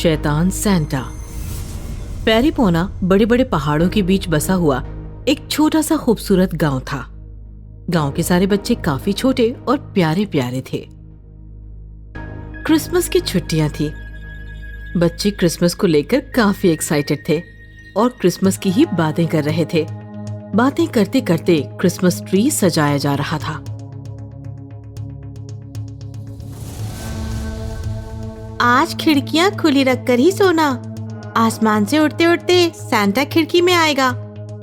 शैतान सैंटा। पैरीपोना बड़े बड़े पहाड़ों के बीच बसा हुआ एक छोटा सा खूबसूरत गांव था। गांव के सारे बच्चे काफी छोटे और प्यारे प्यारे थे। क्रिसमस की छुट्टियां थी। बच्चे क्रिसमस को लेकर काफी एक्साइटेड थे और क्रिसमस की ही बातें कर रहे थे। बातें करते करते क्रिसमस ट्री सजाया जा रहा था। आज खिड़कियां खुली रखकर ही सोना। आसमान से उड़ते उड़ते सैंटा खिड़की में आएगा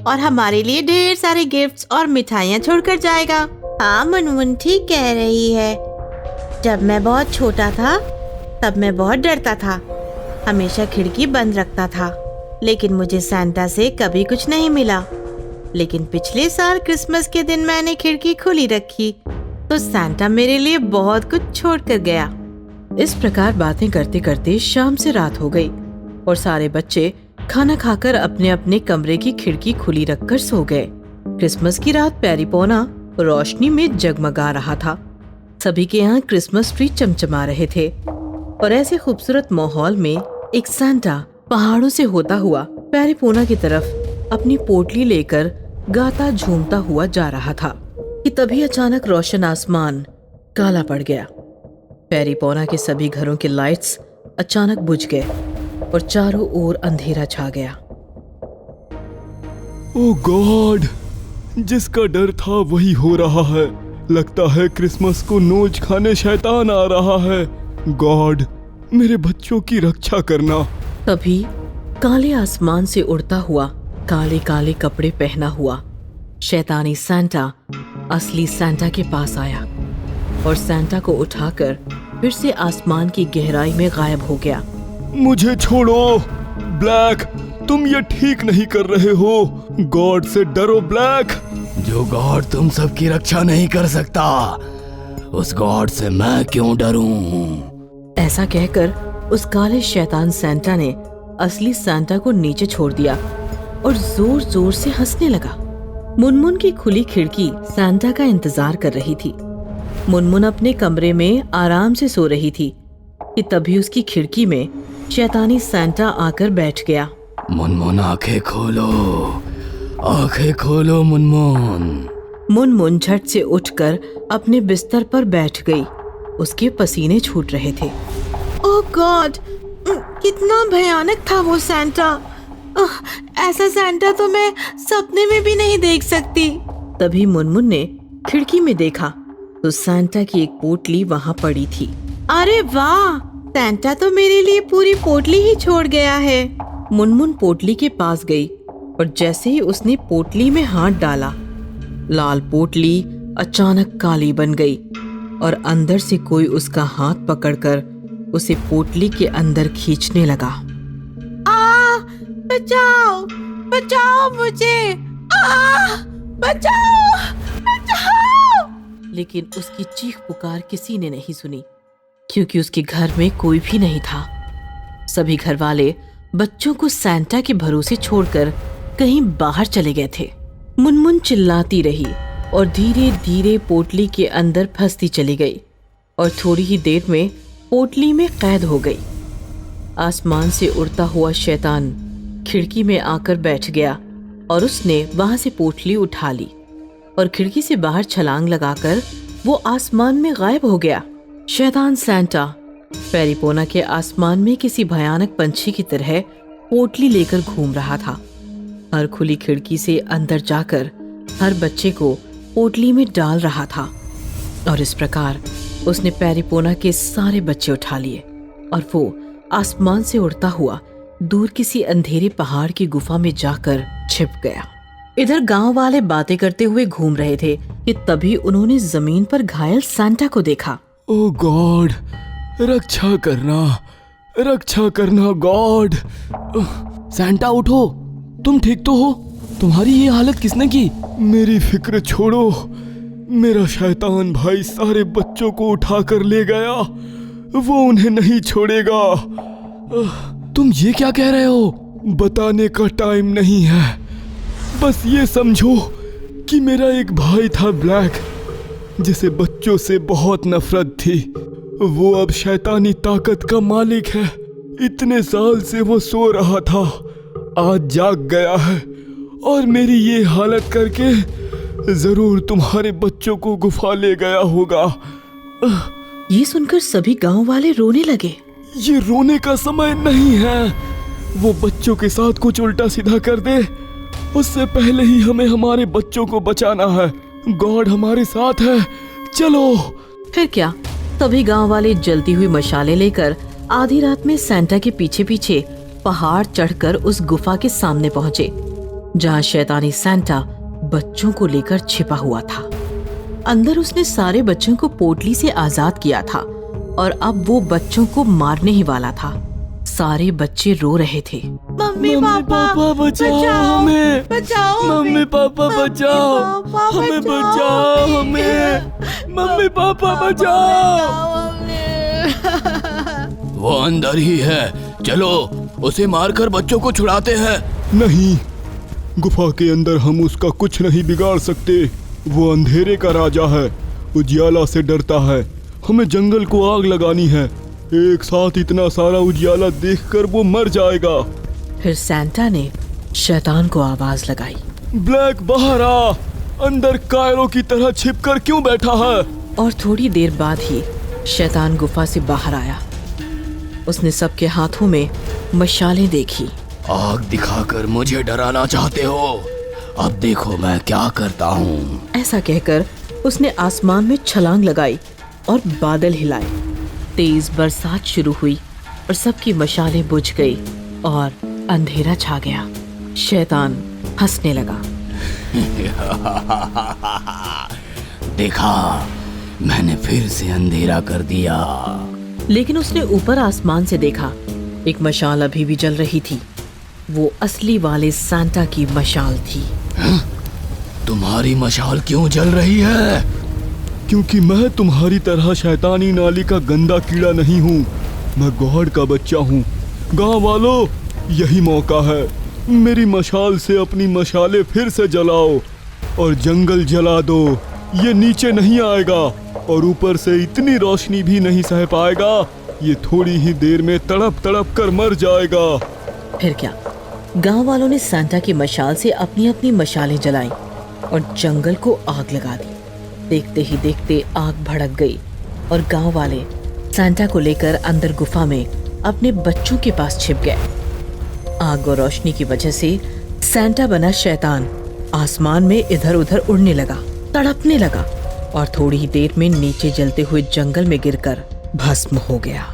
और हमारे लिए ढेर सारे गिफ्ट्स और मिठाइयाँ छोड़कर जाएगा। हाँ, मुनमुन ठीक कह रही है। जब मैं बहुत छोटा था तब मैं बहुत डरता था, हमेशा खिड़की बंद रखता था, लेकिन मुझे सैंटा से कभी कुछ नहीं मिला। लेकिन पिछले साल क्रिसमस के दिन मैंने खिड़की खुली रखी तो सैंटा मेरे लिए बहुत कुछ छोड़ कर गया। इस प्रकार बातें करते करते शाम से रात हो गई और सारे बच्चे खाना खाकर अपने अपने कमरे की खिड़की खुली रखकर सो गए। क्रिसमस की रात पैरीपोना रोशनी में जगमगा रहा था। सभी के यहाँ क्रिसमस ट्री चमचमा रहे थे और ऐसे खूबसूरत माहौल में एक सैंटा पहाड़ों से होता हुआ पैरीपोना की तरफ अपनी पोटली लेकर गाता झूमता हुआ जा रहा था कि तभी अचानक रोशन आसमान काला पड़ गया। पैरीपोना के सभी घरों के लाइट्स अचानक बुझ गए और चारों ओर अंधेरा छा गया। ओह गॉड, जिसका डर था वही हो रहा है। लगता है क्रिसमस को नोच खाने शैतान आ रहा है। गॉड, मेरे बच्चों की रक्षा करना। तभी काले आसमान से उड़ता हुआ काले काले कपड़े पहना हुआ शैतानी सैंटा असली सैंटा के पास आया और सैंटा को उठाकर फिर से आसमान की गहराई में गायब हो गया। मुझे छोड़ो ब्लैक, तुम ये ठीक नहीं कर रहे हो। गॉड से डरो ब्लैक। जो गॉड तुम सबकी रक्षा नहीं कर सकता, उस गॉड से मैं क्यों डरूं? ऐसा कहकर उस काले शैतान सैंटा ने असली सैंटा को नीचे छोड़ दिया और जोर जोर से हंसने लगा। मुनमुन की खुली खिड़की सैंटा का इंतजार कर रही थी। मुनमुन अपने कमरे में आराम से सो रही थी कि तभी उसकी खिड़की में शैतानी सैंटा आकर बैठ गया। मुनमुन आंखें खोलो, आंखें खोलो मुनमुन। मुनमुन झट से उठकर अपने बिस्तर पर बैठ गई। उसके पसीने छूट रहे थे। ओह गॉड, कितना भयानक था वो सैंटा। ऐसा सैंटा तो मैं सपने में भी नहीं देख सकती। तभी मुनमुन ने खिड़की में देखा तो सैंटा की एक पोटली वहाँ पड़ी थी। अरे वाह, सैंटा तो मेरे लिए पूरी पोटली ही छोड़ गया है। मुनमुन पोटली के पास गई और जैसे ही उसने पोटली में हाथ डाला, लाल पोटली अचानक काली बन गई और अंदर से कोई उसका हाथ पकड़कर उसे पोटली के अंदर खींचने लगा। बचाओ, बचाओ मुझे, बचाओ, बचाओ। लेकिन उसकी चीख पुकार किसी ने नहीं सुनी क्योंकि उसके घर में कोई भी नहीं था। सभी घर वाले बच्चों को सैंटा के भरोसे छोड़कर कहीं बाहर चले गए थे। मुनमुन चिल्लाती रही और धीरे धीरे पोटली के अंदर फंसती चली गई और थोड़ी ही देर में पोटली में कैद हो गई। आसमान से उड़ता हुआ शैतान खिड़की में आकर बैठ गया और उसने वहां से पोटली उठा ली और खिड़की से बाहर छलांग लगाकर वो आसमान में गायब हो गया। शैतान सैंटा पैरीपोना के आसमान में किसी भयानक पंछी की तरह पोटली लेकर घूम रहा था। हर खुली खिड़की से अंदर जाकर हर बच्चे को पोटली में डाल रहा था और इस प्रकार उसने पैरीपोना के सारे बच्चे उठा लिए और वो आसमान से उड़ता हुआ दूर किसी अंधेरे पहाड़ की गुफा में जाकर छिप गया। इधर गांव वाले बातें करते हुए घूम रहे थे कि तभी उन्होंने जमीन पर घायल सैंटा को देखा। ओह गॉड, रक्षा करना, रक्षा करना गॉड। सैंटा उठो, तुम ठीक तो हो? तुम्हारी ये हालत किसने की? मेरी फिक्र छोड़ो, मेरा शैतान भाई सारे बच्चों को उठा कर ले गया। वो उन्हें नहीं छोड़ेगा। तुम ये क्या कह रहे हो? बताने का टाइम नहीं है। बस ये समझो कि मेरा एक भाई था ब्लैक, जिसे बच्चों से बहुत नफरत थी। वो अब शैतानी ताकत का मालिक है। इतने साल से वो सो रहा था, आज जाग गया है और मेरी ये हालत करके जरूर तुम्हारे बच्चों को गुफा ले गया होगा। ये सुनकर सभी गांव वाले रोने लगे। ये रोने का समय नहीं है। वो बच्चों के साथ कुछ उल्टा सीधा कर दे, उससे पहले ही हमें हमारे बच्चों को बचाना है। गॉड हमारे साथ है, चलो। फिर क्या, सभी गांव वाले जलती हुई मशालें लेकर आधी रात में सैंटा के पीछे पीछे पहाड़ चढ़कर उस गुफा के सामने पहुंचे, जहां शैतानी सैंटा बच्चों को लेकर छिपा हुआ था। अंदर उसने सारे बच्चों को पोटली से आजाद किया था और अब वो बच्चों को मारने ही वाला था। सारे बच्चे रो रहे थे। मम्मी पापा बचाओ हमें, बचाओ मम्मी पापा बचाओ हमें, बचाओ हमें, मम्मी पापा बचाओ। वो अंदर ही है, चलो उसे मारकर बच्चों को छुड़ाते हैं। नहीं, गुफा के अंदर हम उसका कुछ नहीं बिगाड़ सकते। वो अंधेरे का राजा है, उजियाला से डरता है। हमें जंगल को आग लगानी है। एक साथ इतना सारा उजियाला देखकर वो मर जाएगा। फिर सैंटा ने शैतान को आवाज लगाई, ब्लैक बाहर आ, अंदर कायरों की तरह छिपकर क्यों बैठा है? और थोड़ी देर बाद ही शैतान गुफा से बाहर आया। उसने सबके हाथों में मशालें देखी। आग दिखाकर मुझे डराना चाहते हो? अब देखो मैं क्या करता हूँ। ऐसा कहकर उसने आसमान में छलांग लगाई और बादल हिलाए। तेज बरसात शुरू हुई और सबकी मशालें बुझ गई और अंधेरा छा गया। शैतान हंसने लगा। देखा, मैंने फिर से अंधेरा कर दिया। लेकिन उसने ऊपर आसमान से देखा, एक मशाल अभी भी जल रही थी। वो असली वाले सैंटा की मशाल थी। तुम्हारी मशाल क्यों जल रही है? क्योंकि मैं तुम्हारी तरह शैतानी नाली का गंदा कीड़ा नहीं हूँ। मैं गॉड का बच्चा हूँ। गाँव वालों, यही मौका है। मेरी मशाल से अपनी मशालें फिर से जलाओ और जंगल जला दो। ये नीचे नहीं आएगा और ऊपर से इतनी रोशनी भी नहीं सह पाएगा। ये थोड़ी ही देर में तड़प तड़प कर मर जाएगा। फिर क्या, गांव वालों ने सैंटा की मशाल से अपनी अपनी मशालें जलाईं और जंगल को आग लगा दी। देखते ही देखते आग भड़क गई और गांव वाले सैंटा को लेकर अंदर गुफा में अपने बच्चों के पास छिप गए। आग और रोशनी की वजह से सैंटा बना शैतान आसमान में इधर उधर उड़ने लगा, तड़पने लगा और थोड़ी ही देर में नीचे जलते हुए जंगल में गिरकर भस्म हो गया।